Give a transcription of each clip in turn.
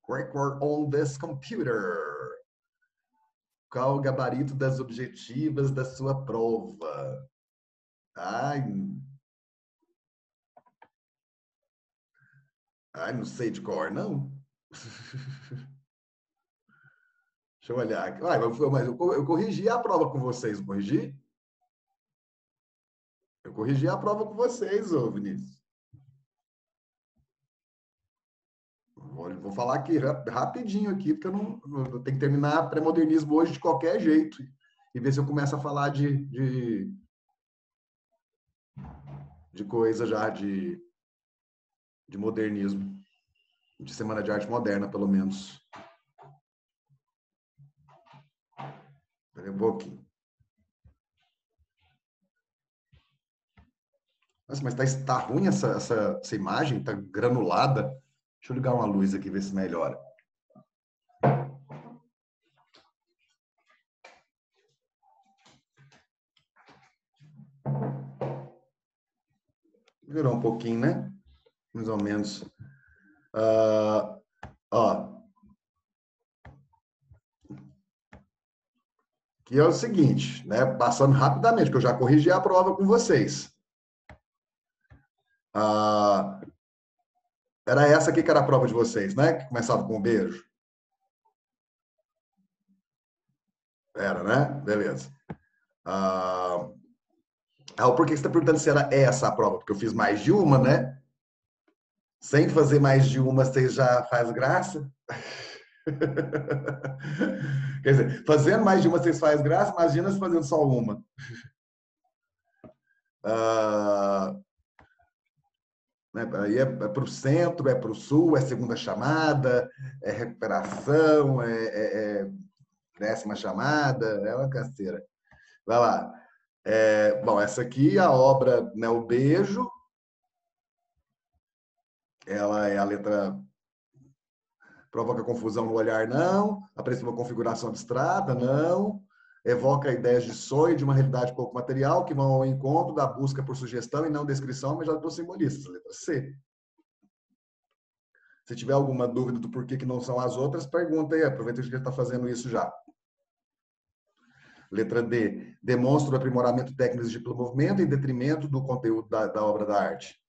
Record on this computer. Qual o gabarito das objetivas da sua prova? Ai, não sei de cor, não. Deixa eu olhar aqui. Mas eu corrigi a prova com vocês, não corrigi? Eu corrigi a prova com vocês, ô Vinícius. Vou falar aqui rapidinho aqui, porque eu tenho que terminar pré-modernismo hoje de qualquer jeito. E ver se eu começo a falar de coisa já de modernismo. De Semana de Arte Moderna, pelo menos. Espera um pouquinho. Nossa, mas tá ruim essa imagem? Tá granulada? Deixa eu ligar uma luz aqui, ver se melhora. Melhorou um pouquinho, né? Mais ou menos. Ó. Que é o seguinte, né? Passando rapidamente, que eu já corrigi a prova com vocês. Era essa aqui que era a prova de vocês, né? Que começava com um beijo. Era, né? Beleza. Por que você está perguntando se era essa a prova? Porque eu fiz mais de uma, né? Sem fazer mais de uma, você já faz graça? Quer dizer, fazendo mais de uma, vocês faz graça? Imagina se fazendo só uma. Aí é para o centro, é para o sul, é segunda chamada, é recuperação, é décima chamada, é uma canseira. Vai lá. Bom, essa aqui, a obra, né, O Beijo, ela é a letra provoca confusão no olhar, não. Apresenta uma configuração abstrata, não. Evoca ideias de sonho, de uma realidade pouco material, que vão ao encontro da busca por sugestão e não descrição, mas já por simbolistas. Letra C. Se tiver alguma dúvida do porquê que não são as outras, pergunta aí. Aproveita que a gente está fazendo isso já. Letra D. Demonstra o aprimoramento técnico de movimento em detrimento do conteúdo da obra da arte.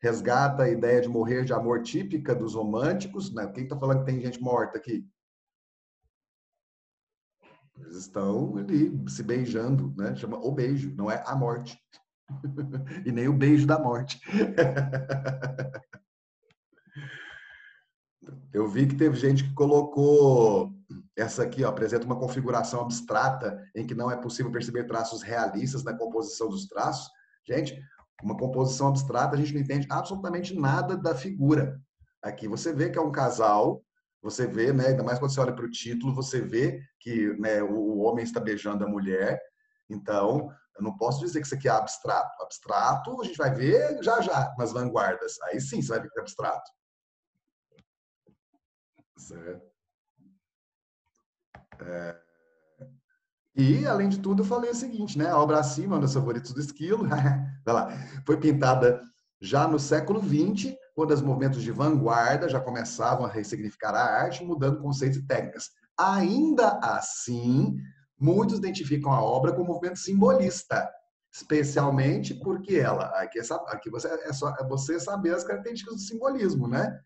Resgata a ideia de morrer de amor típica dos românticos. Né? Quem está falando que tem gente morta aqui? Eles estão ali se beijando, né? Chama o beijo, não é a morte. E nem o beijo da morte. Eu vi que teve gente que colocou essa aqui, ó, apresenta uma configuração abstrata em que não é possível perceber traços realistas na composição dos traços. Gente, uma composição abstrata, a gente não entende absolutamente nada da figura. Aqui você vê que é um casal, você vê, né, ainda mais quando você olha para o título, você vê que, né, o homem está beijando a mulher. Então, eu não posso dizer que isso aqui é abstrato. Abstrato, a gente vai ver já já nas vanguardas. Aí sim você vai ver que é abstrato. Certo? E, além de tudo, eu falei o seguinte, né? A obra acima, um dos favoritos do Esquilo, vai lá, foi pintada já no século XX, quando os movimentos de vanguarda já começavam a ressignificar a arte, mudando conceitos e técnicas. Ainda assim, muitos identificam a obra como movimento simbolista, especialmente porque ela, aqui é só você saber as características do simbolismo, né?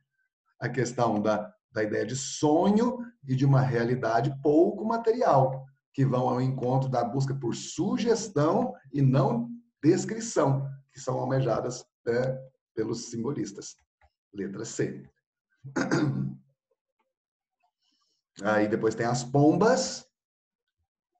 A questão da ideia de sonho e de uma realidade pouco material, que vão ao encontro da busca por sugestão e não descrição, que são almejadas, né, pelos simbolistas. Letra C. Aí depois tem as pombas,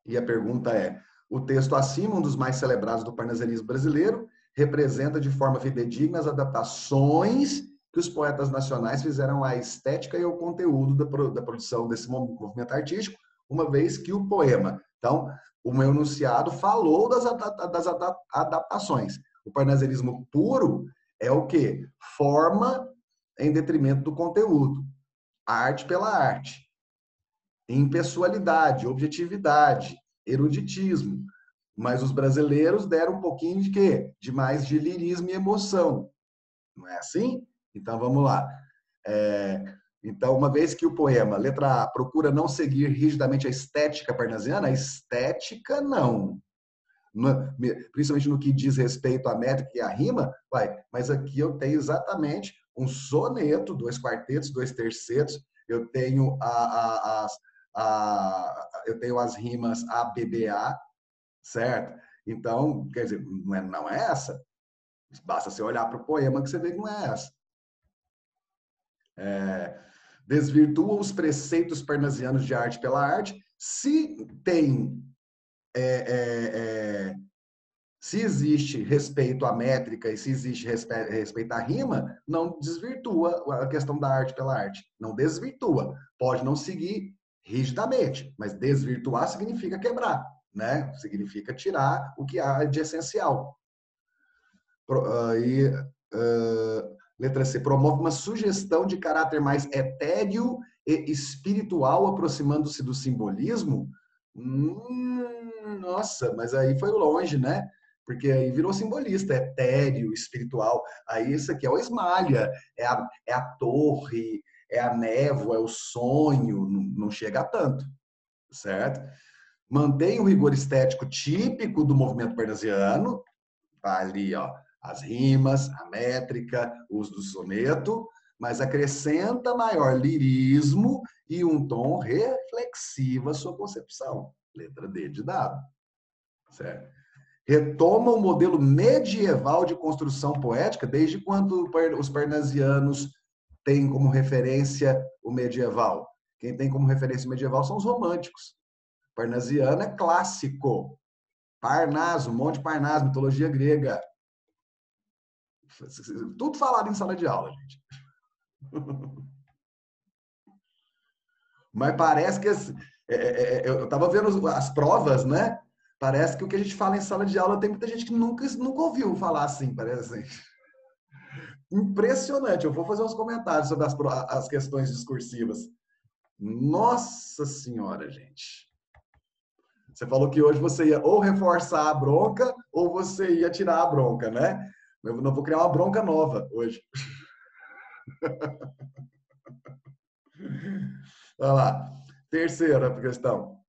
e a pergunta é: o texto acima, um dos mais celebrados do parnasianismo brasileiro, representa de forma fidedigna as adaptações que os poetas nacionais fizeram à estética e ao conteúdo da produção desse movimento artístico, uma vez que o poema. Então, o meu enunciado falou das adaptações. O parnasianismo puro é o quê? Forma em detrimento do conteúdo. Arte pela arte. Impessoalidade, objetividade, eruditismo. Mas os brasileiros deram um pouquinho de quê? De mais de lirismo e emoção. Não é assim? Então, vamos lá. Então, uma vez que o poema, letra A, procura não seguir rigidamente a estética parnasiana, a estética não. Principalmente no que diz respeito à métrica e à rima, mas aqui eu tenho exatamente um soneto, 2 quartetos, 2 tercetos, eu tenho eu tenho as rimas ABBA, certo? Então, quer dizer, não é essa. Basta você olhar para o poema que você vê que não é essa. Desvirtua os preceitos parnasianos de arte pela arte. Se existe respeito à métrica e se existe respeito à rima, não desvirtua a questão da arte pela arte. Não desvirtua. Pode não seguir rigidamente, mas desvirtuar significa quebrar, né? Significa tirar o que há de essencial. Letra C, promove uma sugestão de caráter mais etéreo e espiritual, aproximando-se do simbolismo. Nossa, mas aí foi longe, né? Porque aí virou simbolista, etéreo, espiritual. Aí isso aqui é o esmalha, é a torre, é a névoa, é o sonho, não chega a tanto, certo? Mantém o rigor estético típico do movimento parnasiano, tá ali, ó, as rimas, a métrica, o uso do soneto, mas acrescenta maior lirismo e um tom reflexivo à sua concepção. Letra D de dado. Certo? Retoma o modelo medieval de construção poética, desde quando os parnasianos têm como referência o medieval. Quem tem como referência o medieval são os românticos. Parnasiano é clássico. Parnaso, Monte Parnaso, mitologia grega. Tudo falado em sala de aula, gente. Mas parece que eu estava vendo as provas, né? Parece que o que a gente fala em sala de aula tem muita gente que nunca ouviu falar assim, parece assim. Impressionante. Eu vou fazer uns comentários sobre as questões discursivas. Nossa Senhora, gente. Você falou que hoje você ia ou reforçar a bronca ou você ia tirar a bronca, né? Eu não vou criar uma bronca nova hoje. Olha lá. Terceira questão.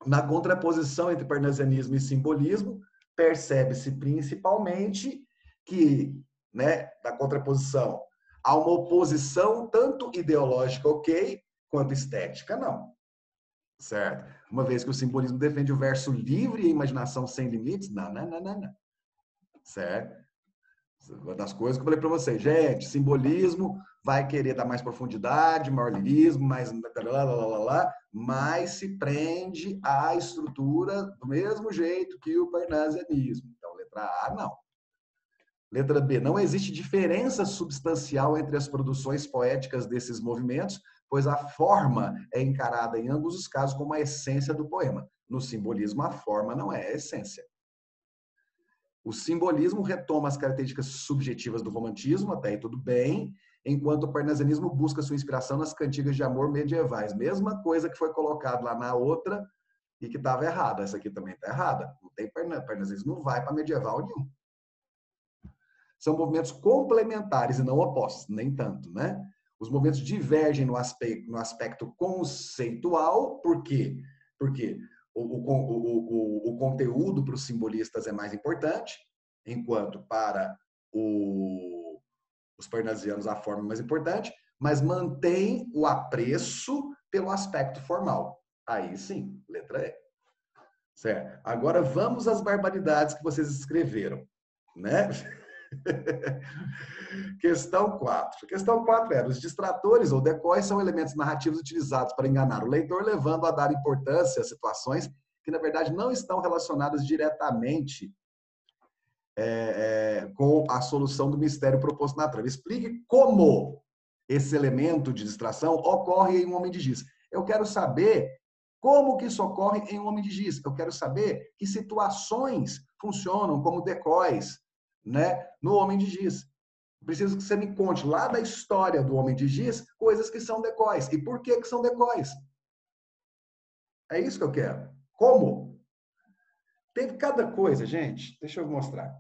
Na contraposição entre parnasianismo e simbolismo, percebe-se principalmente que, né, na contraposição, há uma oposição tanto ideológica, ok, quanto estética, não. Certo? Uma vez que o simbolismo defende o verso livre e a imaginação sem limites, não. Certo? Uma das coisas que eu falei para vocês, gente, simbolismo vai querer dar mais profundidade, maior lirismo, mais mas se prende à estrutura do mesmo jeito que o parnasianismo. Então, letra A, não. Letra B, não existe diferença substancial entre as produções poéticas desses movimentos, pois a forma é encarada em ambos os casos como a essência do poema. No simbolismo, a forma não é a essência. O simbolismo retoma as características subjetivas do romantismo, até aí tudo bem, enquanto o parnasianismo busca sua inspiração nas cantigas de amor medievais. Mesma coisa que foi colocado lá na outra e que estava errada. Essa aqui também está errada. Não tem parnasianismo, não vai para medieval nenhum. São movimentos complementares e não opostos, nem tanto, né? Os movimentos divergem no aspecto conceitual, por quê? Porque o conteúdo para os simbolistas é mais importante, enquanto para os parnasianos a forma é mais importante, mas mantém o apreço pelo aspecto formal. Aí sim, letra E. Certo? Agora vamos às barbaridades que vocês escreveram, né? Questão 4. Questão 4 era: os distratores ou decóis são elementos narrativos utilizados para enganar o leitor, levando a dar importância a situações que, na verdade, não estão relacionadas diretamente com a solução do mistério proposto na trama. Explique como esse elemento de distração ocorre em um homem de giz. Eu quero saber como que isso ocorre em um homem de giz. Eu quero saber que situações funcionam como decóis, né, no homem de giz. Preciso que você me conte lá da história do homem de giz coisas que são decóis. E por que são decóis? É isso que eu quero. Como? Tem cada coisa, gente. Deixa eu mostrar.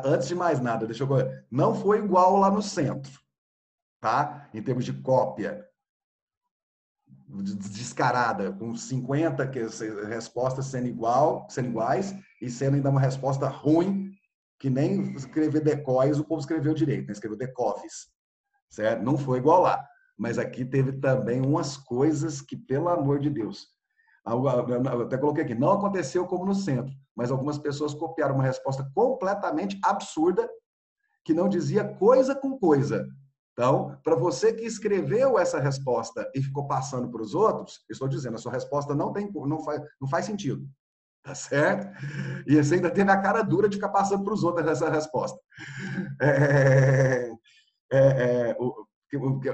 Antes de mais nada, deixa eu ver. Não foi igual lá no centro, tá? Em termos de cópia descarada, com 50 respostas sendo iguais e sendo ainda uma resposta ruim, que nem escrever decóis o povo escreveu direito, né? Escreveu decofes, certo? Não foi igual lá. Mas aqui teve também umas coisas que, pelo amor de Deus, eu até coloquei aqui, não aconteceu como no centro, mas algumas pessoas copiaram uma resposta completamente absurda, que não dizia coisa com coisa. Então, para você que escreveu essa resposta e ficou passando para os outros, eu estou dizendo, a sua resposta não faz sentido. Tá certo? E você ainda teve a cara dura de ficar passando para os outros essa resposta. É,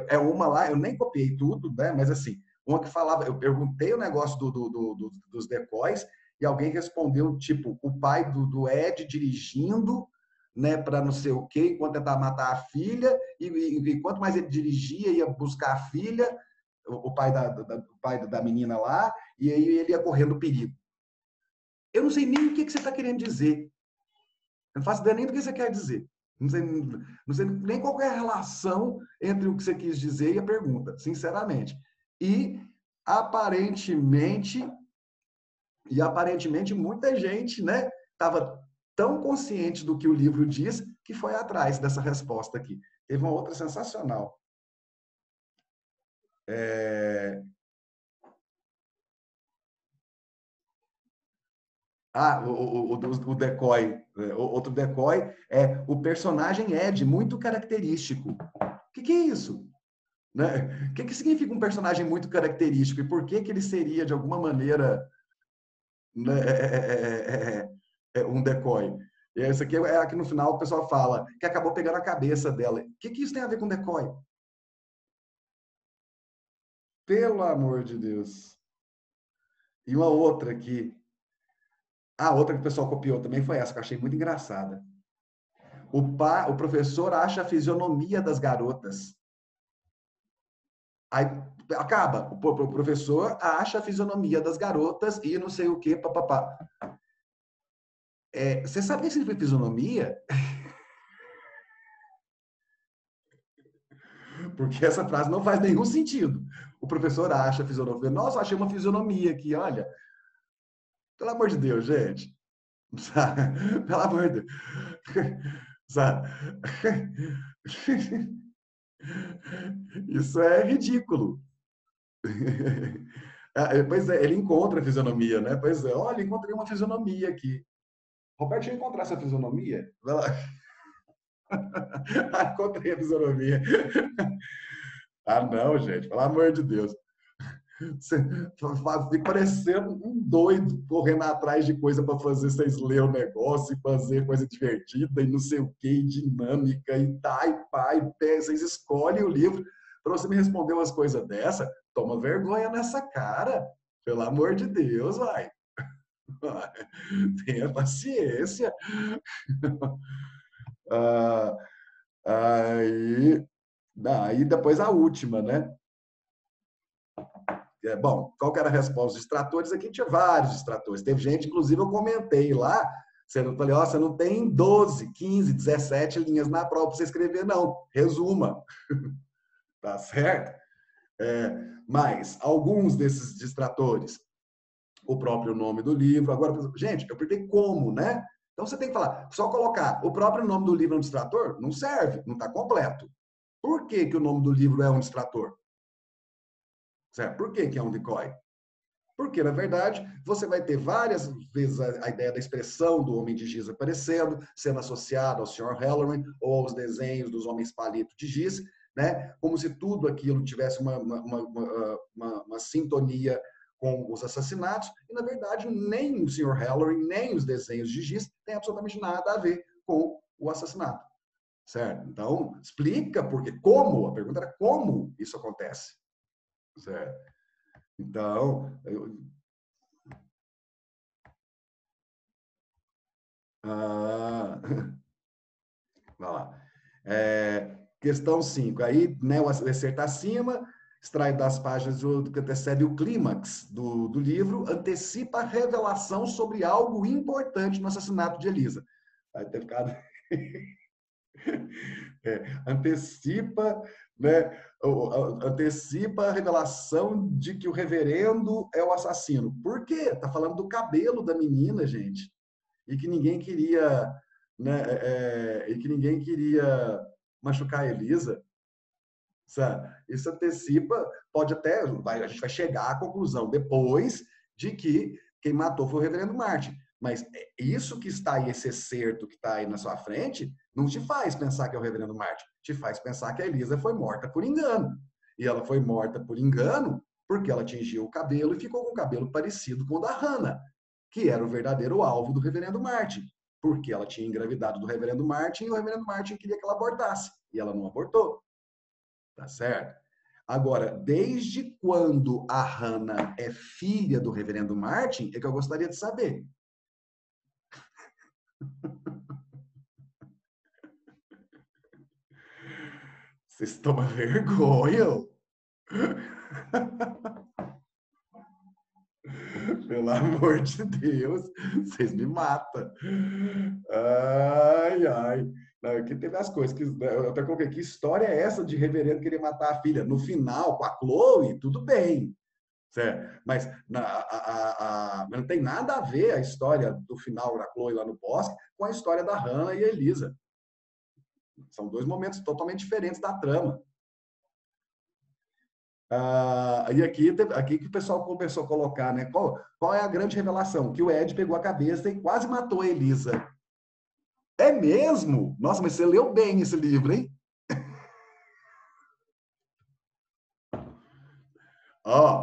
é uma lá, eu nem copiei tudo, né? Mas assim, uma que falava, eu perguntei o negócio dos decóis e alguém respondeu, tipo, o pai do Ed dirigindo, né, para não sei o quê, enquanto tentava matar a filha, e quanto mais ele dirigia, ia buscar a filha, o pai da menina lá, e aí ele ia correndo perigo. Eu não sei nem o que você está querendo dizer. Eu não faço ideia nem do que você quer dizer. Não sei nem qual é a relação entre o que você quis dizer e a pergunta, sinceramente. E aparentemente, muita gente, né, estava tão consciente do que o livro diz que foi atrás dessa resposta aqui. Teve uma outra sensacional. É... o decoy, outro decoy é o personagem Ed, muito característico. O que é isso? Né? O que significa um personagem muito característico e por que ele seria, de alguma maneira, né, um decoy? E isso aqui é aqui no final o pessoal fala que acabou pegando a cabeça dela. O que isso tem a ver com decoy? Pelo amor de Deus. E uma outra aqui. A outra que o pessoal copiou também foi essa, que eu achei muito engraçada. O professor acha a fisionomia das garotas. Aí acaba. O professor acha a fisionomia das garotas e não sei o que, papapá. Você sabe o que significa fisionomia? Porque essa frase não faz nenhum sentido. O professor acha a fisionomia. Nossa, achei uma fisionomia aqui, olha. Pelo amor de Deus, gente. Sabe? Pelo amor de Deus. Sabe? Isso é ridículo. Pois é, ele encontra a fisionomia, né? Pois é, olha, encontrei uma fisionomia aqui. Roberto, deixa eu encontrar essa fisionomia. Vai lá. Encontrei a fisionomia. Ah, não, gente, pelo amor de Deus. Você fica parecendo um doido correndo atrás de coisa para fazer vocês lerem o negócio e fazer coisa divertida e não sei o que, dinâmica e tá, e pá, e pé. Vocês escolhem o livro para você me responder umas coisas dessa. Toma vergonha nessa cara. Pelo amor de Deus, vai. Tenha paciência. Ah, aí, daí depois a última, né? Bom, qual que era a resposta dos distratores? Aqui tinha vários distratores. Teve gente, inclusive eu comentei lá, eu falei, ó, você não tem 12, 15, 17 linhas na prova para você escrever, não. Resuma. Tá certo? Mas alguns desses distratores, o próprio nome do livro. Agora, gente, eu perguntei como, né? Então você tem que falar, só colocar o próprio nome do livro no distrator não serve, não está completo. Por que, que o nome do livro é um distrator? Certo? Por que, que é um decoy? Porque, na verdade, você vai ter várias vezes a ideia da expressão do Homem de Giz aparecendo, sendo associado ao Sr. Halloran ou aos desenhos dos Homens Palito de Giz, né? Como se tudo aquilo tivesse uma sintonia com os assassinatos, e, na verdade, nem o Sr. Halloran, nem os desenhos de Giz têm absolutamente nada a ver com o assassinato, certo? Então, explica porque, como? A pergunta era como isso acontece, certo? Então, ah, vai lá. Questão 5. Aí, né, o acertar acima, extrai das páginas do que antecede o clímax do livro, antecipa a revelação sobre algo importante no assassinato de Elisa. Vai ter ficado... Antecipa, né, antecipa a revelação de que o reverendo é o assassino. Por quê? Tá falando do cabelo da menina, gente. E que ninguém queria, né, e que ninguém queria machucar a Elisa. Sabe? Isso antecipa, pode até, a gente vai chegar à conclusão depois de que quem matou foi o reverendo Martin. Mas isso que está aí, esse excerto que está aí na sua frente, não te faz pensar que é o reverendo Martin. Te faz pensar que a Elisa foi morta por engano. E ela foi morta por engano porque ela tingiu o cabelo e ficou com o cabelo parecido com o da Hannah, que era o verdadeiro alvo do reverendo Martin. Porque ela tinha engravidado do reverendo Martin e o reverendo Martin queria que ela abortasse. E ela não abortou. Tá certo? Agora, desde quando a Hannah é filha do reverendo Martin, é que eu gostaria de saber. Vocês tomam vergonha? Pelo amor de Deus, vocês me matam. Ai, ai. Não, aqui teve as coisas que eu até coloquei. Que história é essa de reverendo querer matar a filha? No final, com a Chloe, tudo bem. Certo? Mas não tem nada a ver a história do final da Chloe lá no bosque com a história da Hannah e a Elisa. São dois momentos totalmente diferentes da trama. E aqui que o pessoal começou a colocar, né? Qual é a grande revelação? Que o Ed pegou a cabeça e quase matou a Elisa. É mesmo? Nossa, mas você leu bem esse livro, hein? Ó,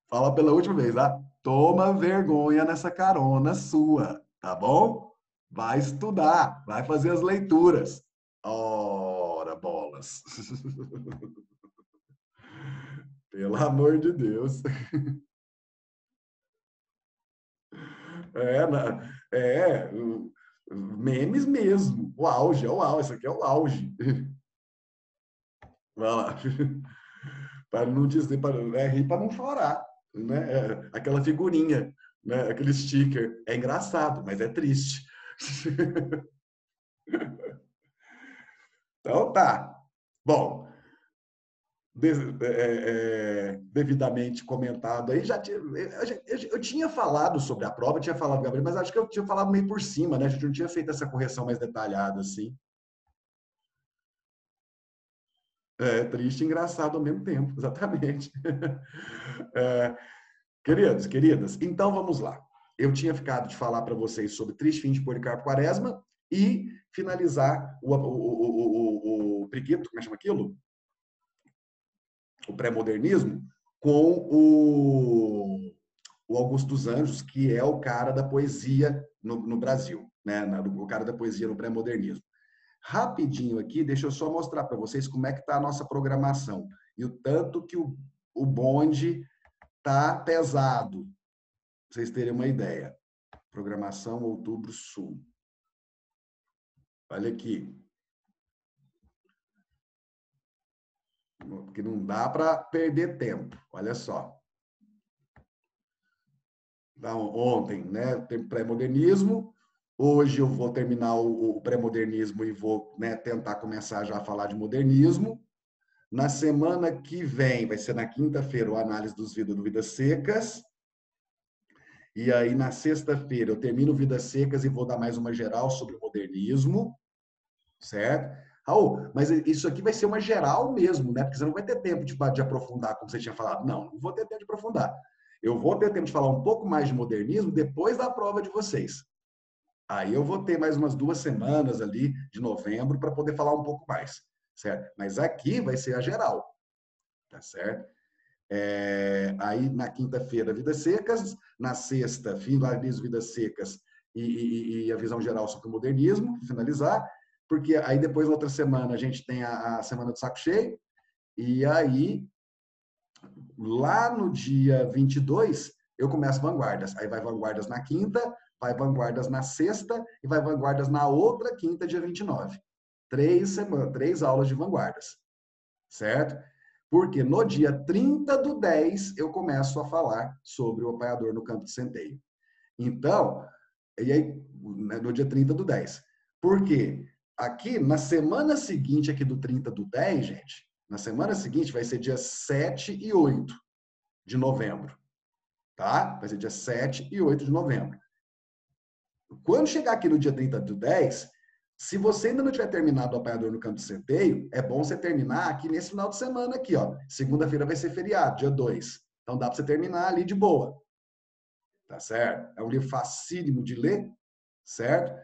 fala pela última vez, tá? Toma vergonha nessa carona sua, tá bom? Vai estudar, vai fazer as leituras. Ora, bolas. Pelo amor de Deus. Memes mesmo. O auge, é o auge. Isso aqui é o auge. Vai lá. Para não dizer, rir para não chorar. Né? Aquela figurinha, né? Aquele sticker. É engraçado, mas é triste. Então tá. Bom, devidamente comentado aí, eu tinha falado sobre a prova, tinha falado, Gabriel, mas acho que eu tinha falado meio por cima, né? A gente não tinha feito essa correção mais detalhada assim. É triste e engraçado ao mesmo tempo, exatamente. É, queridos, queridas, então vamos lá. Eu tinha ficado de falar para vocês sobre Triste Fim de Policarpo Quaresma e finalizar o Priquito, como é que chama aquilo? O pré-modernismo, com o Augusto dos Anjos, que é o cara da poesia no Brasil, né? O cara da poesia no pré-modernismo. Rapidinho aqui, deixa eu só mostrar para vocês como é que está a nossa programação e o tanto que o bonde tá pesado, pra vocês terem uma ideia. Programação Outubro Sul. Olha aqui. Porque não dá para perder tempo. Olha só. Então, ontem, né, tem pré-modernismo. Hoje eu vou terminar o pré-modernismo e vou, né, tentar começar já a falar de modernismo. Na semana que vem, vai ser na quinta-feira, o análise dos Vidas Secas. E aí, na sexta-feira, eu termino Vidas Secas e vou dar mais uma geral sobre o modernismo, certo? Raul, mas isso aqui vai ser uma geral mesmo, né? Porque você não vai ter tempo de aprofundar, como você tinha falado. Não, não vou ter tempo de aprofundar. Eu vou ter tempo de falar um pouco mais de modernismo depois da prova de vocês. Aí eu vou ter mais umas 2 semanas ali de novembro para poder falar um pouco mais, certo? Mas aqui vai ser a geral, tá certo? Aí na quinta-feira, Vidas Secas, na sexta, finalizo Vidas Secas e a visão geral sobre o modernismo, finalizar, porque aí depois, na outra semana, a gente tem a Semana do Saco Cheio, e aí, lá no dia 22, eu começo Vanguardas. Aí vai Vanguardas na quinta, vai Vanguardas na sexta e vai Vanguardas na outra quinta, dia 29. 3 aulas de Vanguardas, certo? Porque no dia 30/10 eu começo a falar sobre o apanhador no campo de centeio. Então, e aí, no dia 30/10. Por quê? Aqui, na semana seguinte aqui do 30/10, gente, na semana seguinte vai ser dia 7 e 8 de novembro, tá? Vai ser dia 7 e 8 de novembro. Quando chegar aqui no dia 30/10, se você ainda não tiver terminado o apanhador no campo de centeio, é bom você terminar aqui nesse final de semana aqui, ó. Segunda-feira vai ser feriado, dia 2. Então dá para você terminar ali de boa. Tá certo? É um livro facílimo de ler, certo?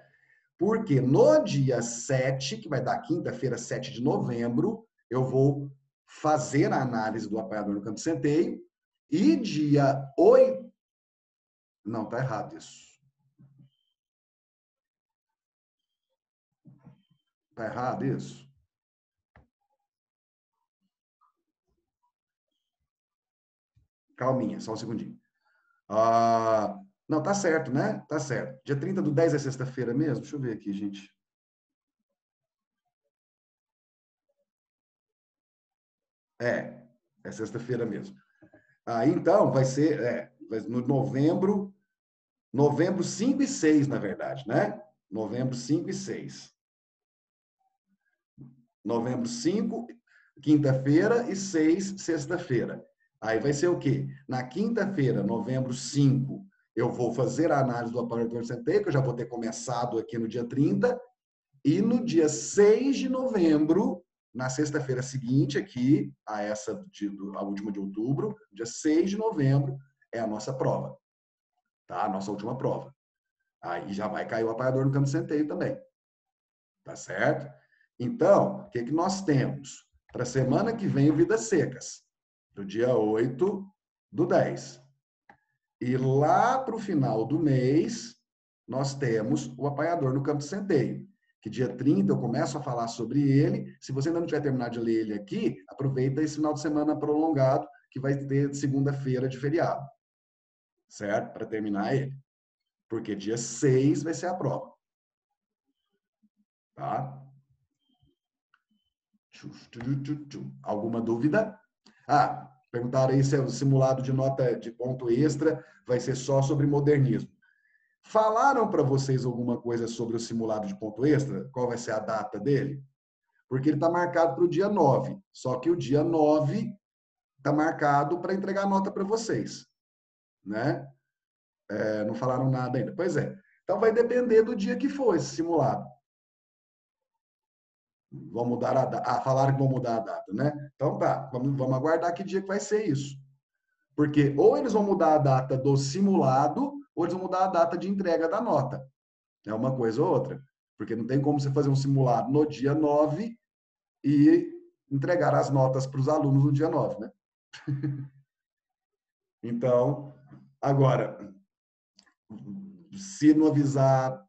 Porque no dia 7, que vai dar quinta-feira, 7 de novembro, eu vou fazer a análise do apanhador no campo de centeio. E dia 8. Não, tá errado isso. Tá errado isso? Calminha, só um segundinho. Não, tá certo, né? Tá certo. Dia 30/10 é sexta-feira mesmo? Deixa eu ver aqui, gente. É sexta-feira mesmo. Então, vai ser no novembro 5 e 6, na verdade, né? Novembro 5 e 6. Novembro 5, quinta-feira, e 6, sexta-feira. Aí vai ser o quê? Na quinta-feira, novembro 5, eu vou fazer a análise do apanhador centeio, que eu já vou ter começado aqui no dia 30, e no dia 6 de novembro, na sexta-feira seguinte, aqui, a última de outubro, dia 6 de novembro, é a nossa prova, tá? A nossa última prova. Aí já vai cair o apanhador no campo de centeio também, tá certo? Então, o que nós temos? Para a semana que vem, o Vidas Secas, do dia 8/10. E lá para o final do mês, nós temos o apanhador no campo de centeio, que dia 30 eu começo a falar sobre ele. Se você ainda não tiver terminado de ler ele aqui, aproveita esse final de semana prolongado, que vai ter segunda-feira de feriado, certo? Para terminar ele. Porque dia 6 vai ser a prova. Tá? Alguma dúvida? Perguntaram aí se o simulado de nota de ponto extra vai ser só sobre modernismo. Falaram para vocês alguma coisa sobre o simulado de ponto extra? Qual vai ser a data dele? Porque ele está marcado para o dia 9. Só que o dia 9 está marcado para entregar a nota para vocês. Né? Não falaram nada ainda. Pois é. Então vai depender do dia que for esse simulado. Vão mudar a data. Falaram que vão mudar a data, né? Então tá, vamos aguardar que dia que vai ser isso. Porque ou eles vão mudar a data do simulado, ou eles vão mudar a data de entrega da nota. É uma coisa ou outra. Porque não tem como você fazer um simulado no dia 9 e entregar as notas para os alunos no dia 9, né? Então, agora, se não avisar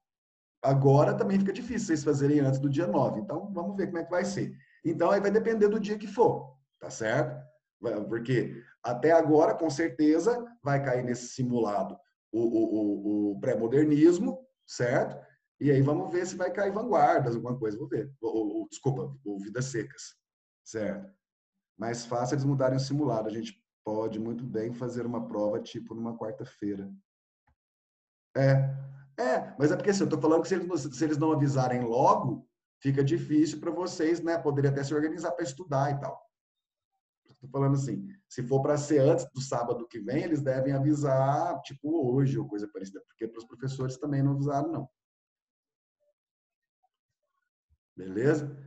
agora, também fica difícil vocês fazerem antes do dia 9. Então, vamos ver como é que vai ser. Então, aí vai depender do dia que for, tá certo? Porque até agora, com certeza, vai cair nesse simulado o pré-modernismo, certo? E aí vamos ver se vai cair vanguardas, alguma coisa, vou ver. Desculpa, o Vidas Secas, certo? Mais fácil eles mudarem o simulado. A gente pode muito bem fazer uma prova tipo numa quarta-feira. Mas é porque assim, eu estou falando que se eles não avisarem logo, fica difícil para vocês, né? Poderia até se organizar para estudar e tal. Estou falando assim, se for para ser antes do sábado que vem, eles devem avisar, tipo hoje ou coisa parecida, porque para os professores também não avisaram, não. Beleza?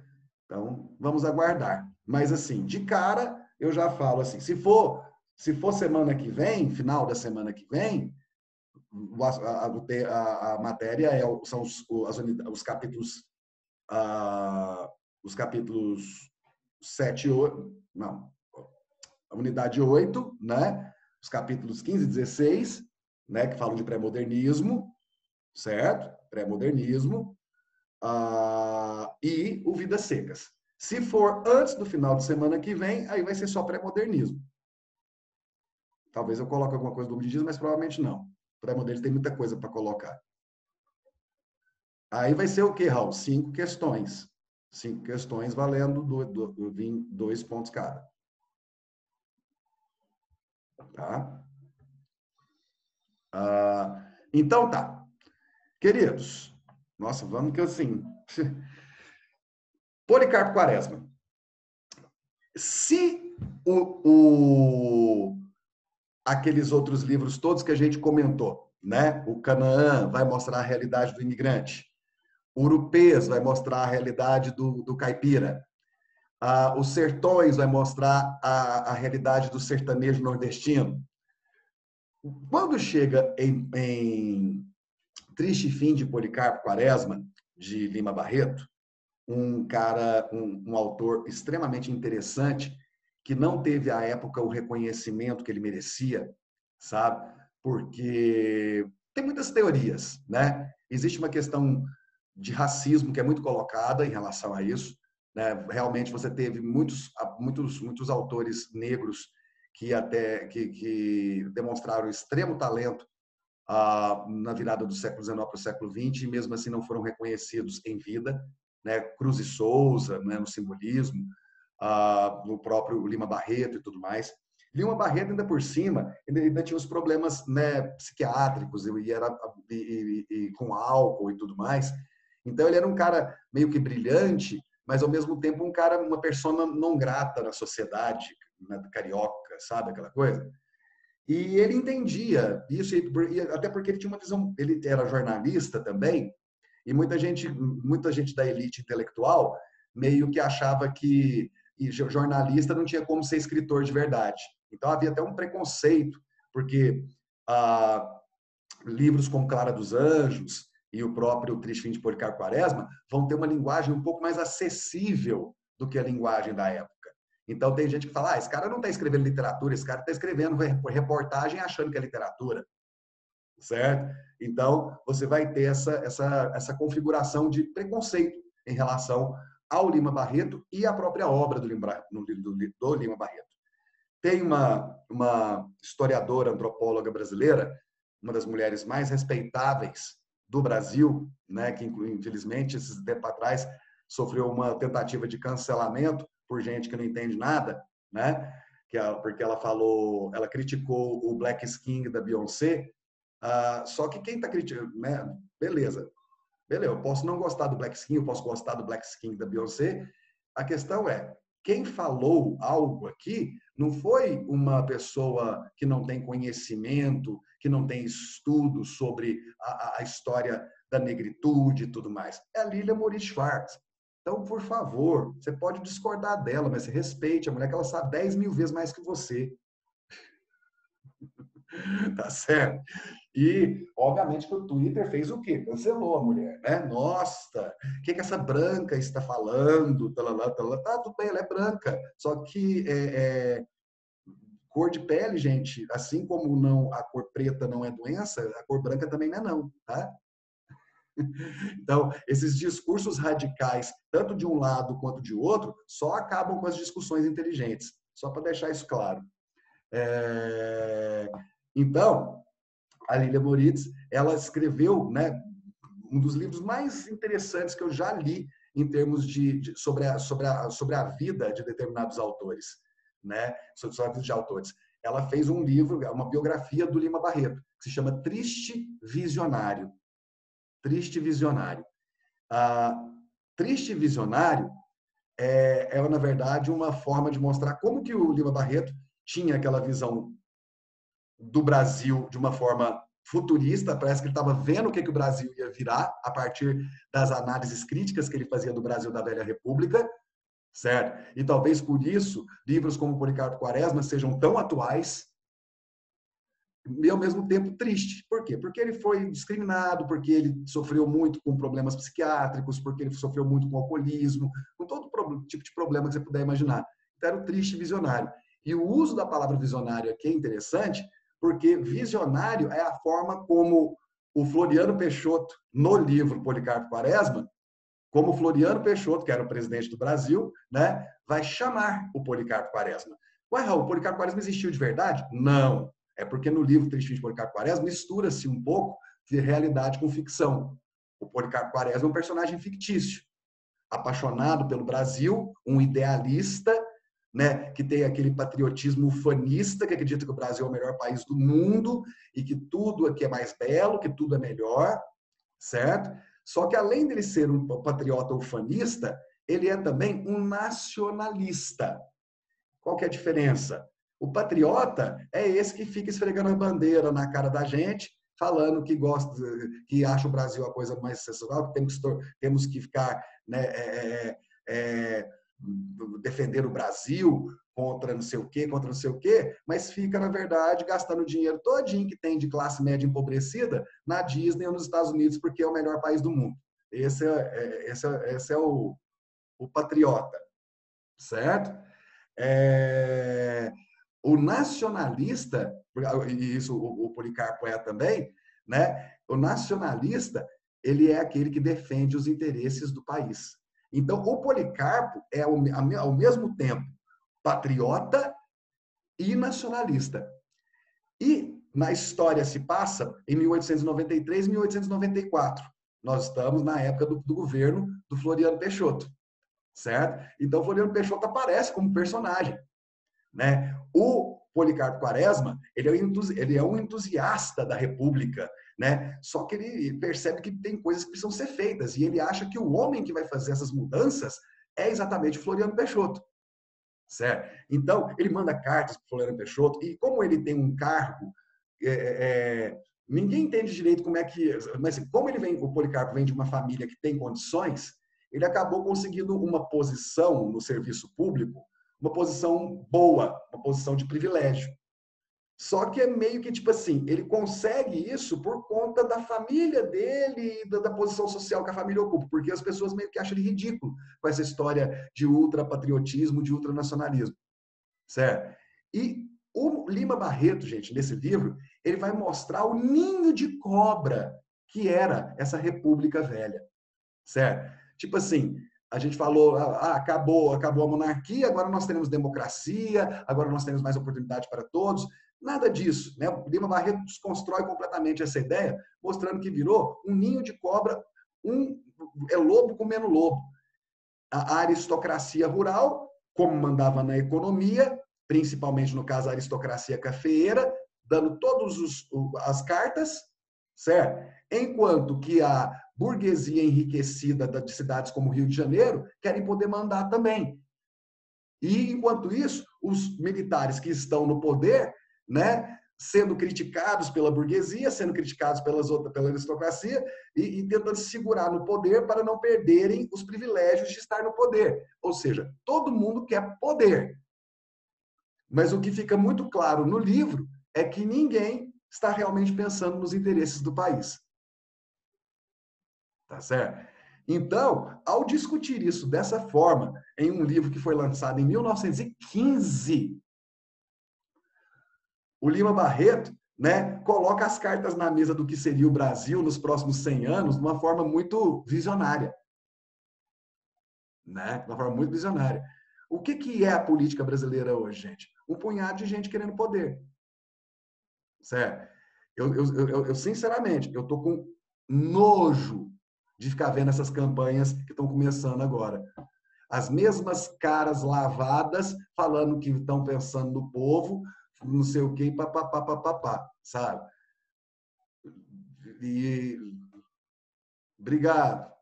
Então, vamos aguardar. Mas assim, de cara, eu já falo assim, se for semana que vem, final da semana que vem, a matéria são os capítulos, os capítulos 7 e 8, não, a unidade 8, né? Os capítulos 15 e 16, né? Que falam de pré-modernismo, certo? Pré-modernismo, e o Vidas Secas. Se for antes do final de semana que vem, aí vai ser só pré-modernismo. Talvez eu coloque alguma coisa do modernismo, mas provavelmente não. Pré-modernismo tem muita coisa para colocar. Aí vai ser o quê, Raul? 5 questões. 5 questões valendo 2 pontos cada. Tá? Então tá. Queridos, Nossa, vamos que assim... Policarpo Quaresma. Se aqueles outros livros todos que a gente comentou, né? O Canaã vai mostrar a realidade do imigrante. O Urupês vai mostrar a realidade do caipira. Os Sertões vai mostrar a realidade do sertanejo nordestino. Quando chega em Triste Fim de Policarpo Quaresma, de Lima Barreto, um autor extremamente interessante, que não teve à época o reconhecimento que ele merecia, sabe? Porque tem muitas teorias, né? Existe uma questão de racismo que é muito colocada em relação a isso, né? Realmente você teve muitos autores negros que demonstraram extremo talento na virada do século XIX para o século XX, e mesmo assim não foram reconhecidos em vida, né? Cruz e Souza, né, no simbolismo, no próprio Lima Barreto e tudo mais. Lima Barreto, ainda por cima, ainda tinha os problemas, né, psiquiátricos e com álcool e tudo mais. Então ele era um cara meio que brilhante, mas ao mesmo tempo uma persona não grata na sociedade, né, carioca, sabe aquela coisa? E ele entendia isso, até porque ele tinha uma visão, ele era jornalista também, e muita gente da elite intelectual meio que achava que jornalista não tinha como ser escritor de verdade. Então havia até um preconceito, porque livros como Clara dos Anjos e o próprio Triste Fim de Policarpo Quaresma vão ter uma linguagem um pouco mais acessível do que a linguagem da época. Então tem gente que fala, esse cara não está escrevendo literatura, esse cara está escrevendo reportagem achando que é literatura, certo? Então você vai ter essa configuração de preconceito em relação ao Lima Barreto e à própria obra do Lima Barreto. Tem uma historiadora, antropóloga brasileira, uma das mulheres mais respeitáveis do Brasil, né, que infelizmente esses tempos atrás sofreu uma tentativa de cancelamento por gente que não entende nada, né? Porque ela criticou o Black Skin da Beyoncé. Só que quem está criticando, né? Beleza, eu posso não gostar do Black Skin, eu posso gostar do Black Skin da Beyoncé. A questão é, quem falou algo aqui não foi uma pessoa que não tem conhecimento, que não tem estudo sobre a história da negritude e tudo mais. É a Lilia Moritz Schwartz. Então, por favor, você pode discordar dela, mas respeite a mulher, que ela sabe 10 mil vezes mais que você. Tá certo? E, obviamente, que o Twitter fez o quê? Cancelou a mulher, né? Nossa, o que essa branca está falando? Tá, tudo bem, ela é branca. Só que cor de pele, gente, assim como não a cor preta não é doença, a cor branca também não é não, tá? Então, esses discursos radicais, tanto de um lado quanto de outro, só acabam com as discussões inteligentes. Só para deixar isso claro. Então, a Lilia Moritz, ela escreveu, né, um dos livros mais interessantes que eu já li em termos sobre a vida de determinados autores, né, sobre a vida de autores. Ela fez um livro, uma biografia do Lima Barreto, que se chama Triste Visionário. Triste Visionário. Triste Visionário na verdade, uma forma de mostrar como que o Lima Barreto tinha aquela visão do Brasil de uma forma futurista, parece que ele estava vendo o que o Brasil ia virar a partir das análises críticas que ele fazia do Brasil da Velha República, certo? E talvez por isso livros como Policarpo Quaresma sejam tão atuais e ao mesmo tempo triste. Por quê? Porque ele foi discriminado, porque ele sofreu muito com problemas psiquiátricos, porque ele sofreu muito com alcoolismo, com todo tipo de problema que você puder imaginar. Então era o triste visionário. E o uso da palavra visionário aqui é interessante, porque visionário é a forma como o Floriano Peixoto, no livro Policarpo Quaresma, como o Floriano Peixoto, que era o presidente do Brasil, né, vai chamar o Policarpo Quaresma. Ué, Raul, o Policarpo Quaresma existiu de verdade? Não. É porque no livro Triste Fim de Policarpo Quaresma mistura-se um pouco de realidade com ficção. O Policarpo Quaresma é um personagem fictício, apaixonado pelo Brasil, um idealista, né, que tem aquele patriotismo ufanista, que acredita que o Brasil é o melhor país do mundo e que tudo aqui é mais belo, que tudo é melhor, certo? Só que além dele ser um patriota ufanista, ele é também um nacionalista. Qual que é a diferença? O patriota é esse que fica esfregando a bandeira na cara da gente, falando que gosta, que acha o Brasil a coisa mais sensacional, que temos que ficar, né, defender o Brasil contra não sei o quê, contra não sei o quê, mas fica, na verdade, gastando o dinheiro todinho que tem de classe média empobrecida na Disney ou nos Estados Unidos, porque é o melhor país do mundo. Esse é o patriota, certo? O nacionalista, e isso o Policarpo é também, né? O nacionalista, ele é aquele que defende os interesses do país. Então, o Policarpo é, ao mesmo tempo, patriota e nacionalista. E na história se passa em 1893 e 1894. Nós estamos na época do governo do Floriano Peixoto, certo? Então, o Floriano Peixoto aparece como personagem, né? O Policarpo Quaresma, ele é um entusiasta da República, né? Só que ele percebe que tem coisas que precisam ser feitas e ele acha que o homem que vai fazer essas mudanças é exatamente o Floriano Peixoto, certo? Então, ele manda cartas para o Floriano Peixoto e como ele tem um cargo, ninguém entende direito como é que... Mas como o Policarpo vem de uma família que tem condições, ele acabou conseguindo uma posição no serviço público, uma posição boa, uma posição de privilégio. Só que é meio que tipo assim, ele consegue isso por conta da família dele e da posição social que a família ocupa, porque as pessoas meio que acham ele ridículo com essa história de ultrapatriotismo, de ultranacionalismo, certo? E o Lima Barreto, gente, nesse livro, ele vai mostrar o ninho de cobra que era essa República Velha, certo? Tipo assim, a gente falou, acabou a monarquia, agora nós teremos democracia, agora nós temos mais oportunidade para todos. Nada disso, né? O Lima Barreto desconstrói completamente essa ideia, mostrando que virou um ninho de cobra, é lobo comendo lobo. A aristocracia rural, como mandava na economia, principalmente no caso a aristocracia cafeeira, dando todas as cartas, certo? Enquanto que a burguesia enriquecida de cidades como Rio de Janeiro querem poder mandar também. E, enquanto isso, os militares que estão no poder, né, sendo criticados pela burguesia, sendo criticados pela aristocracia e tentando se segurar no poder para não perderem os privilégios de estar no poder. Ou seja, todo mundo quer poder. Mas o que fica muito claro no livro é que ninguém está realmente pensando nos interesses do país. Tá certo? Então, ao discutir isso dessa forma, em um livro que foi lançado em 1915, o Lima Barreto, né, coloca as cartas na mesa do que seria o Brasil nos próximos 100 anos de uma forma muito visionária. Né? De uma forma muito visionária. O que é a política brasileira hoje, gente? Um punhado de gente querendo poder. Certo? Eu sinceramente, eu estou com nojo de ficar vendo essas campanhas que estão começando agora. As mesmas caras lavadas falando que estão pensando no povo, não sei o quê, papapá, sabe? E obrigado.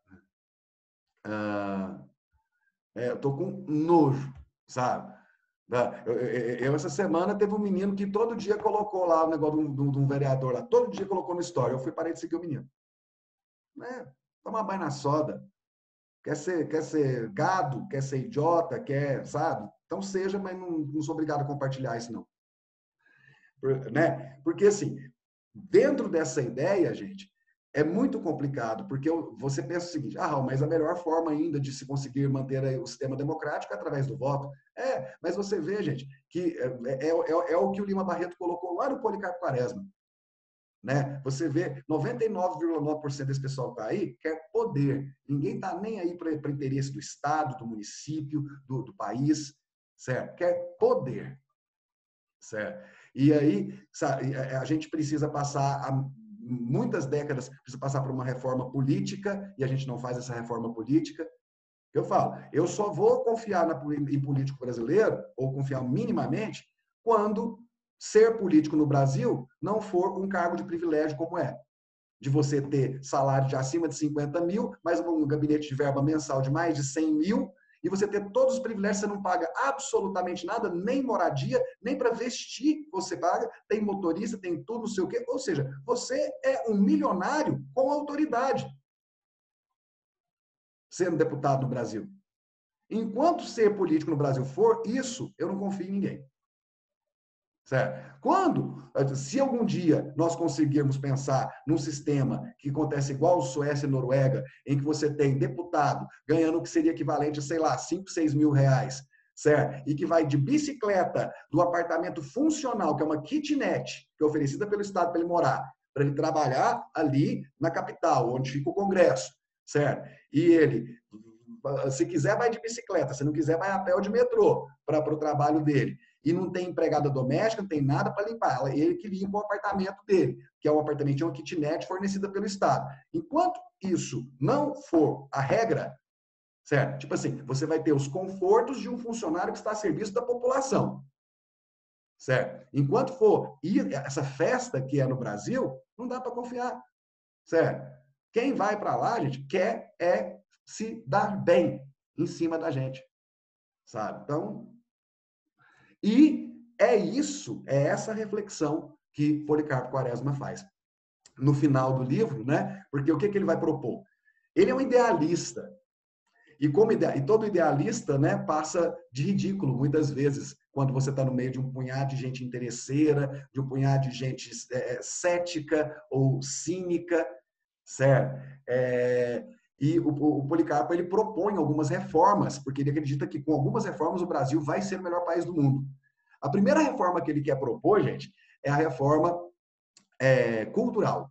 Eu tô com nojo, sabe? Essa semana teve um menino que todo dia colocou lá o negócio de um vereador lá, todo dia colocou no story. Eu fui parei de seguir o menino. Toma banho na soda. Quer ser gado, quer ser idiota, sabe? Então seja, mas não sou obrigado a compartilhar isso, não. Né? Porque, assim, dentro dessa ideia, gente, é muito complicado, porque você pensa o seguinte, Raul, mas a melhor forma ainda de se conseguir manter o sistema democrático é através do voto. Mas você vê, gente, que é o que o Lima Barreto colocou lá no Policarpo Quaresma. Né? Você vê 99,9% desse pessoal que está aí quer poder. Ninguém está nem aí para o interesse do Estado, do município, do país, certo? Quer poder, certo? E aí a gente precisa passar muitas décadas, precisa passar por uma reforma política e a gente não faz essa reforma política. Eu falo, eu só vou confiar em político brasileiro, ou confiar minimamente, quando ser político no Brasil não for um cargo de privilégio como é. de você ter salário de acima de 50 mil, mais um gabinete de verba mensal de mais de 100 mil, e você ter todos os privilégios, você não paga absolutamente nada, nem moradia, nem para vestir você paga, tem motorista, tem tudo, não sei o quê. Ou seja, você é um milionário com autoridade, sendo deputado no Brasil. Enquanto ser político no Brasil for isso, eu não confio em ninguém. Certo? Se algum dia nós conseguirmos pensar num sistema que acontece igual Suécia e Noruega, em que você tem deputado ganhando o que seria equivalente a, sei lá, 5, 6 mil reais, certo? E que vai de bicicleta do apartamento funcional, que é uma kitnet, que é oferecida pelo Estado para ele morar, para ele trabalhar ali na capital, onde fica o Congresso, certo? E ele, se quiser, vai de bicicleta, se não quiser, vai a pé ou de metrô para o trabalho dele. E não tem empregada doméstica, não tem nada para limpar. Ele que limpa o apartamento dele, que é um apartamentinho, uma kitnet fornecida pelo Estado. Enquanto isso não for a regra, certo? Tipo assim, você vai ter os confortos de um funcionário que está a serviço da população, certo? Enquanto for essa festa que é no Brasil, não dá para confiar, certo? Quem vai para lá, gente, quer se dar bem em cima da gente, sabe? Então, e é essa reflexão que Policarpo Quaresma faz no final do livro, né? Porque o que ele vai propor? Ele é um idealista. E todo idealista, né, passa de ridículo muitas vezes quando você está no meio de um punhado de gente interesseira, de um punhado de gente cética ou cínica, certo? E o Policarpo, ele propõe algumas reformas, porque ele acredita que com algumas reformas o Brasil vai ser o melhor país do mundo. A primeira reforma que ele quer propor, gente, é a reforma cultural,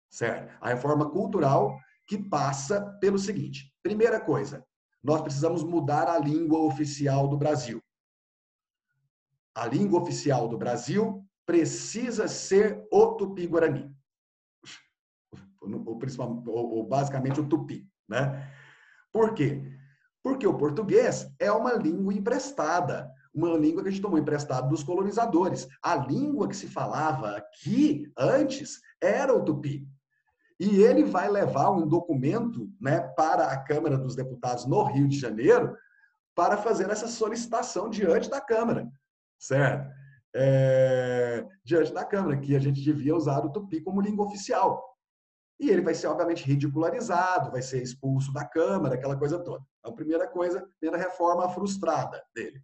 certo? A reforma cultural que passa pelo seguinte: primeira coisa, nós precisamos mudar a língua oficial do Brasil. A língua oficial do Brasil precisa ser o Tupi-Guarani. Ou basicamente o Tupi, né? Por quê? Porque o português é uma língua emprestada, uma língua que a gente tomou emprestada dos colonizadores. A língua que se falava aqui antes era o Tupi. E ele vai levar um documento, né, para a Câmara dos Deputados no Rio de Janeiro para fazer essa solicitação diante da Câmara, certo? Diante da Câmara, que a gente devia usar o Tupi como língua oficial. E ele vai ser, obviamente, ridicularizado, vai ser expulso da Câmara, aquela coisa toda. A primeira coisa, primeira reforma frustrada dele.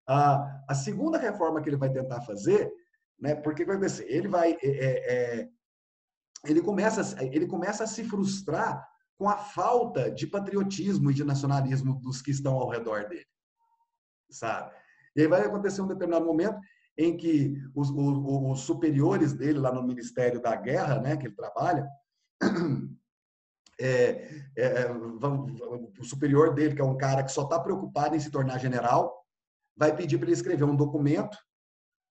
A segunda reforma que ele vai tentar fazer, né, porque vai acontecer? Ele começa a se frustrar com a falta de patriotismo e de nacionalismo dos que estão ao redor dele, sabe? E aí vai acontecer um determinado momento em que os superiores dele lá no Ministério da Guerra, né, que ele trabalha, o superior dele, que é um cara que só está preocupado em se tornar general, vai pedir para ele escrever um documento,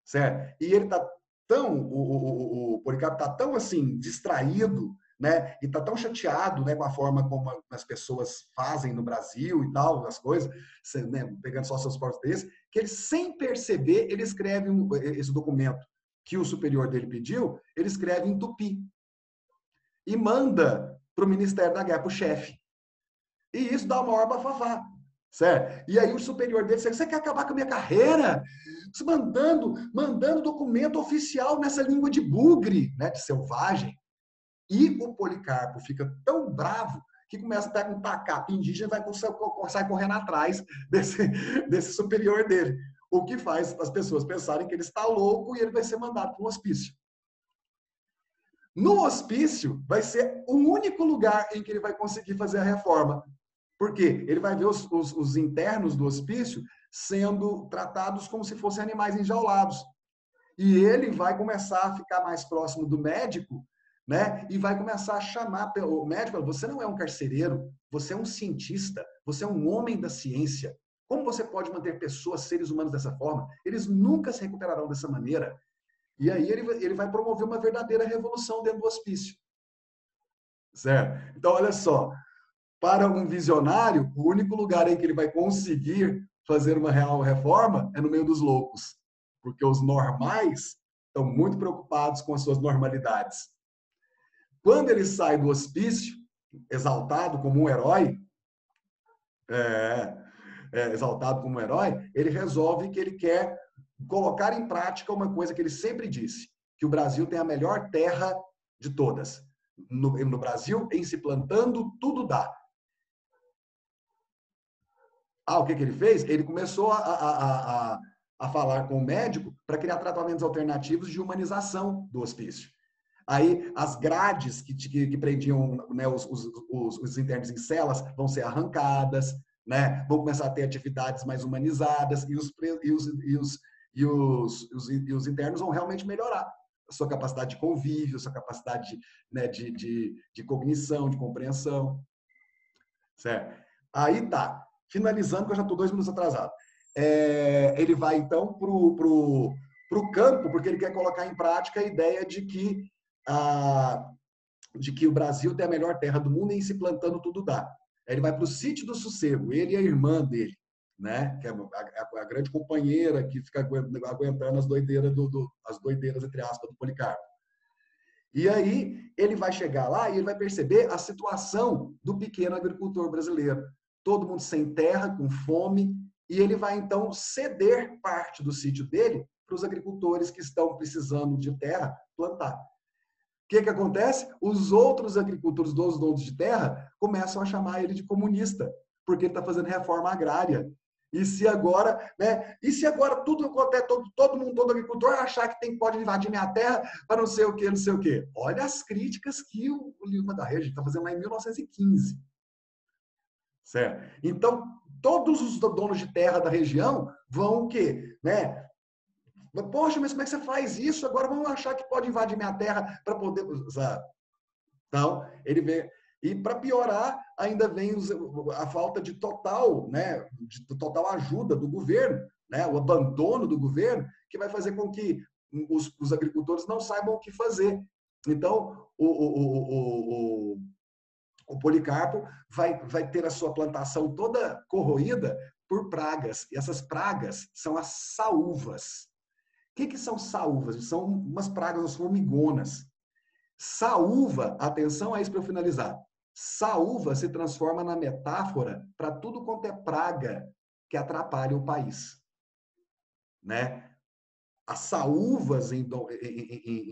certo? E ele está o Policarpo está tão assim distraído, né? E está tão chateado, né, com a forma como as pessoas fazem no Brasil e tal, as coisas, né, pegando só seus próprios textos, que ele, sem perceber, ele escreve esse documento que o superior dele pediu, ele escreve em tupi e manda para o Ministério da Guerra, para o chefe. E isso dá uma maior bafafá, certo? E aí o superior dele disse: você quer acabar com a minha carreira? Você mandando documento oficial nessa língua de bugre, né, de selvagem. E o Policarpo fica tão bravo que começa a pegar um tacape indígena e sai correndo atrás desse superior dele. O que faz as pessoas pensarem que ele está louco e ele vai ser mandado para um hospício. No hospício, vai ser o único lugar em que ele vai conseguir fazer a reforma. Por quê? Ele vai ver os internos do hospício sendo tratados como se fossem animais enjaulados. E ele vai começar a ficar mais próximo do médico, né? E vai começar a chamar o médico: você não é um carcereiro, você é um cientista, você é um homem da ciência. Como você pode manter pessoas, seres humanos dessa forma? Eles nunca se recuperarão dessa maneira. E aí ele vai promover uma verdadeira revolução dentro do hospício. Certo? Então, olha só, para um visionário, o único lugar em que ele vai conseguir fazer uma real reforma é no meio dos loucos, porque os normais estão muito preocupados com as suas normalidades. Quando ele sai do hospício, exaltado como um herói, exaltado como um herói, ele resolve que ele quer colocar em prática uma coisa que ele sempre disse, que o Brasil tem a melhor terra de todas. No Brasil, em se plantando, tudo dá. O que ele fez? Ele começou a falar com o médico para criar tratamentos alternativos de humanização do hospício. Aí as grades que prendiam, né, os internos em celas vão ser arrancadas, né? Vão começar a ter atividades mais humanizadas e os internos vão realmente melhorar a sua capacidade de convívio, a sua capacidade, né, de cognição, de compreensão. Certo? Aí tá. Finalizando, que eu já estou 2 minutos atrasado. Ele vai, então, para o campo, porque ele quer colocar em prática a ideia de que o Brasil tem a melhor terra do mundo e em se plantando tudo dá. Ele vai para o Sítio do Sossego, ele e a irmã dele, né? Que é a grande companheira que fica aguentando as doideiras, entre aspas, do Policarpo. E aí ele vai chegar lá e ele vai perceber a situação do pequeno agricultor brasileiro. Todo mundo sem terra, com fome, e ele vai então ceder parte do sítio dele para os agricultores que estão precisando de terra plantar. O que acontece? Os outros agricultores, dos donos de terra, começam a chamar ele de comunista, porque ele está fazendo reforma agrária. E se agora, né? E se agora tudo acontece, todo mundo, todo agricultor achar que pode invadir minha terra para não sei o quê, não sei o quê. Olha as críticas que o Lima da Rede está fazendo lá em 1915. Certo? Então, todos os donos de terra da região vão o quê? Né? Poxa, mas como é que você faz isso? Agora vão achar que pode invadir minha terra para poder... Sabe? Então, ele vê... E para piorar, ainda vem a falta de total, né, de total ajuda do governo, né, o abandono do governo, que vai fazer com que os agricultores não saibam o que fazer. Então, o Policarpo vai ter a sua plantação toda corroída por pragas. E essas pragas são as saúvas. O que são saúvas? São umas pragas, umas formigonas. Saúva, atenção a isso para eu finalizar. Saúva se transforma na metáfora para tudo quanto é praga que atrapalha o país. Né? As saúvas em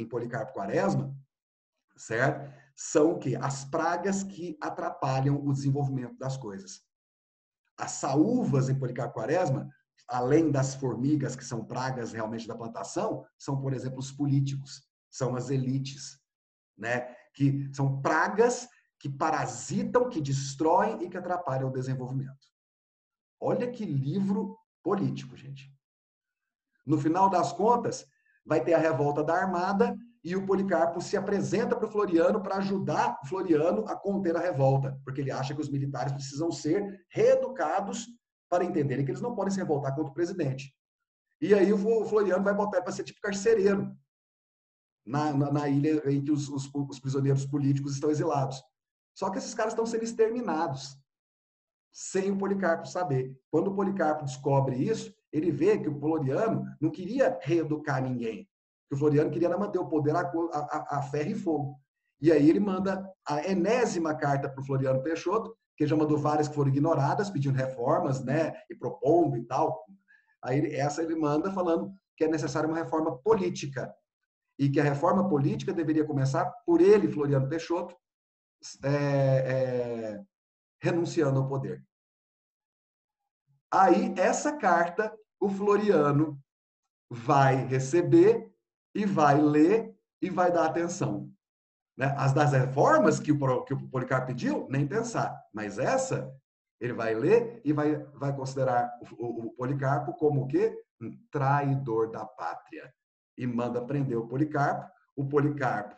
Policarpo Quaresma, certo? São o quê? As pragas que atrapalham o desenvolvimento das coisas. As saúvas em Policarpo Quaresma, além das formigas, que são pragas realmente da plantação, são, por exemplo, os políticos, são as elites, né? Que são pragas que parasitam, que destroem e que atrapalham o desenvolvimento. Olha que livro político, gente. No final das contas, vai ter a revolta da Armada e o Policarpo se apresenta para o Floriano para ajudar o Floriano a conter a revolta, porque ele acha que os militares precisam ser reeducados para entenderem que eles não podem se revoltar contra o presidente. E aí o Floriano vai botar para ser tipo carcereiro na ilha em que os prisioneiros políticos estão exilados. Só que esses caras estão sendo exterminados, sem o Policarpo saber. Quando o Policarpo descobre isso, ele vê que o Floriano não queria reeducar ninguém. Que o Floriano queria manter o poder a ferro e fogo. E aí ele manda a enésima carta para o Floriano Peixoto, que já mandou várias que foram ignoradas, pedindo reformas, né, e propondo e tal. Aí essa ele manda falando que é necessária uma reforma política. E que a reforma política deveria começar por ele, Floriano Peixoto, renunciando ao poder. Aí, essa carta, o Floriano vai receber e vai ler e vai dar atenção. Né? As das reformas que o Policarpo pediu, nem pensar. Mas essa, ele vai ler e vai considerar o Policarpo como o quê? Um traidor da pátria. E manda prender o Policarpo. O Policarpo...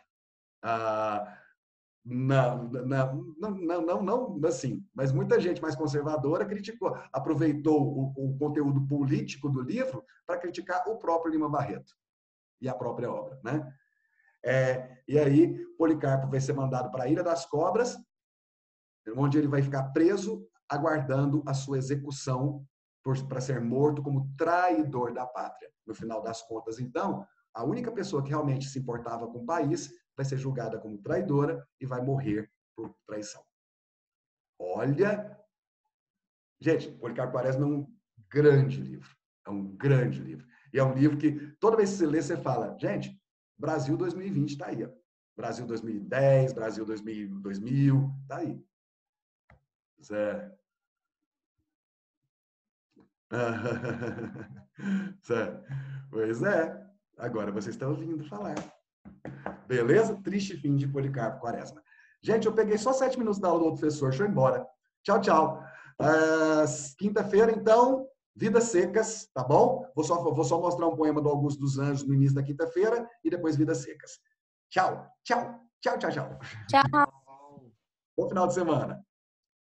Não, assim, mas muita gente mais conservadora criticou, aproveitou o conteúdo político do livro para criticar o próprio Lima Barreto e a própria obra, né? E aí, Policarpo vai ser mandado para a Ilha das Cobras, onde ele vai ficar preso, aguardando a sua execução para ser morto como traidor da pátria. No final das contas, então, a única pessoa que realmente se importava com o país vai ser julgada como traidora e vai morrer por traição. Olha, gente, Policarpo Quaresma é um grande livro. É um grande livro. E é um livro que, toda vez que você lê, você fala, gente, Brasil 2020 está aí. Ó. Brasil 2010, Brasil 2000, está aí. Zé. Zé. Pois é. Agora vocês estão ouvindo falar. Beleza? Triste fim de Policarpo Quaresma. Gente, eu peguei só 7 minutos da aula do outro professor. Deixa eu ir embora. Tchau, tchau. Quinta-feira, então, Vidas Secas, tá bom? Vou só mostrar um poema do Augusto dos Anjos no início da quinta-feira e depois Vidas Secas. Tchau, tchau, tchau, tchau, tchau. Tchau. Bom final de semana.